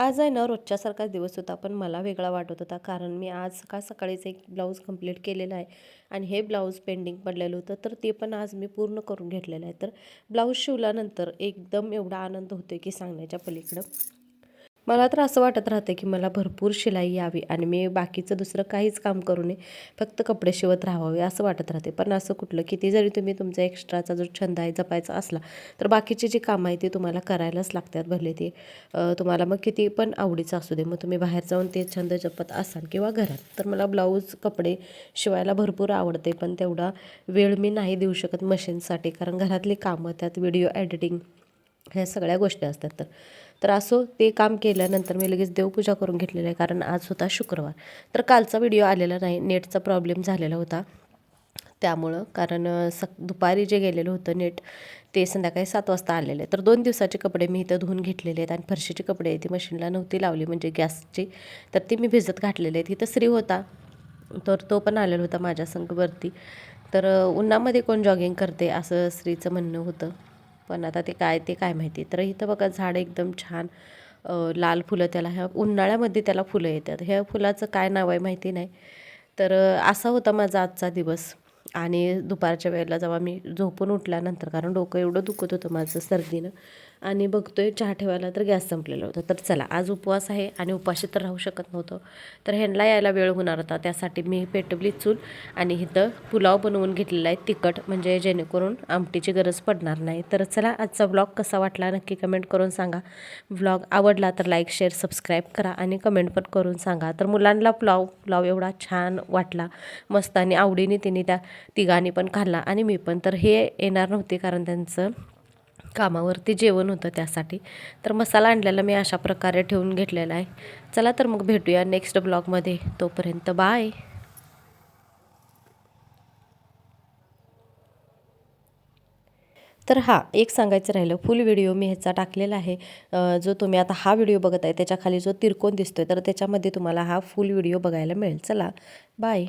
आज आहे ना रोजच्यासारखाच दिवस होता, पण मला वेगळा वाटत होता. कारण मी आज सकाळीच एक ब्लाऊज कंप्लीट केलेला आहे आणि हे ब्लाऊज पेंडिंग पडलेलं होतं, तर ते पण आज मी पूर्ण करून घेतलेलं आहे. तर ब्लाऊज शिवल्यानंतर एकदम एवढा आनंद होतो की सांगण्याच्या पलीकडं. मला तर असं वाटत राहतं की मला भरपूर शिलाई यावी आणि मी बाकीचं दुसरं काहीच काम करू नये, फक्त कपडे शिवत राहावे असं वाटत राहते. पण असं कुठलं, किती जरी तुम्ही तुमचा एक्स्ट्राचा जो छंद आहे जपायचा असला, तर बाकीची जी कामं आहे ती तुम्हाला करायलाच लागतात. भले ते तुम्हाला मग किती पण आवडीचं असू दे. मग तुम्ही बाहेर जाऊन ते छंद जपत असाल किंवा घरात. तर मला ब्लाऊज कपडे शिवायला भरपूर आवडते, पण तेवढा वेळ मी नाही देऊ शकत मशीनसाठी. कारण घरातली कामं, त्यात व्हिडिओ एडिटिंग, ह्या सगळ्या गोष्टी असतात. तर असो ते काम केल्यानंतर मी लगेच देवपूजा करून घेतलेली आहे, कारण आज होता शुक्रवार. तर कालचा व्हिडिओ आलेला नाही, नेटचा प्रॉब्लेम झालेला होता त्यामुळं. कारण दुपारी जे गेलेलं होतं नेट, ते संध्याकाळी 7 वाजता आलेले. तर 2 दिवसाचे कपडे मी इथं धुवून घेतलेले आहेत आणि फरशीची कपडे आहेत ती मशीनला नव्हती लावली, म्हणजे गॅसची, तर ती मी भिजत घातलेले आहेत. इथं श्री होता, तर तो पण आलेला होता माझ्या संग वरती. तर उन्हामध्ये कोण जॉगिंग करते असं श्रीचं म्हणणं होतं, पण आता ते काय माहिती. तर इथं बघा झाड एकदम छान लाल फुलं, त्याला ह्या उन्हाळ्यामध्ये त्याला फुलं येतात. ह्या फुलाचं काय नाव आहे माहिती नाही. तर असा होता माझा आजचा दिवस. आणि दुपारच्या वेळेला जेव्हा मी झोपून उठल्यानंतर, कारण डोकं एवढं दुखत होतं माझं सर्दीनं, आणि बघतोय चहा ठेवायला तर गॅस संपलेला होता. तर चला, आज उपवास आहे आणि उपाशी तर राहू शकत नव्हतं. तर ह्यांना यायला वेळ होणार होता, त्यासाठी मी पेटवली चूल आणि इथं पुलाव बनवून घेतलेला आहे तिखट, म्हणजे जेणेकरून आमटीची गरज पडणार नाही. तर चला, आजचा ब्लॉग कसा वाटला नक्की कमेंट करून सांगा. ब्लॉग आवडला तर लाईक, शेअर, सबस्क्राईब करा आणि कमेंट पण करून सांगा. तर मुलांना पुलाव एवढा छान वाटला, मस्त, आणि आवडीने तिने त्या तिघांनी पण खाल्ला आणि मी पण. तर हे येणार नव्हते कारण त्यांचं कामावरती जेवण होतं त्यासाठी. तर मसाला आणलेला मी अशा प्रकारे ठेवून घेतलेला आहे. चला तर मग भेटूया नेक्स्ट ब्लॉगमध्ये. तोपर्यंत बाय. तर हां, एक सांगायचं राहिलं, फुल व्हिडिओ मी ह्याचा टाकलेला आहे. जो तुम्ही आता हा व्हिडिओ बघत आहे त्याच्या खाली जो तिरकोन दिसतोय, तर त्याच्यामध्ये तुम्हाला हा फुल व्हिडिओ बघायला मिळेल. चला, बाय.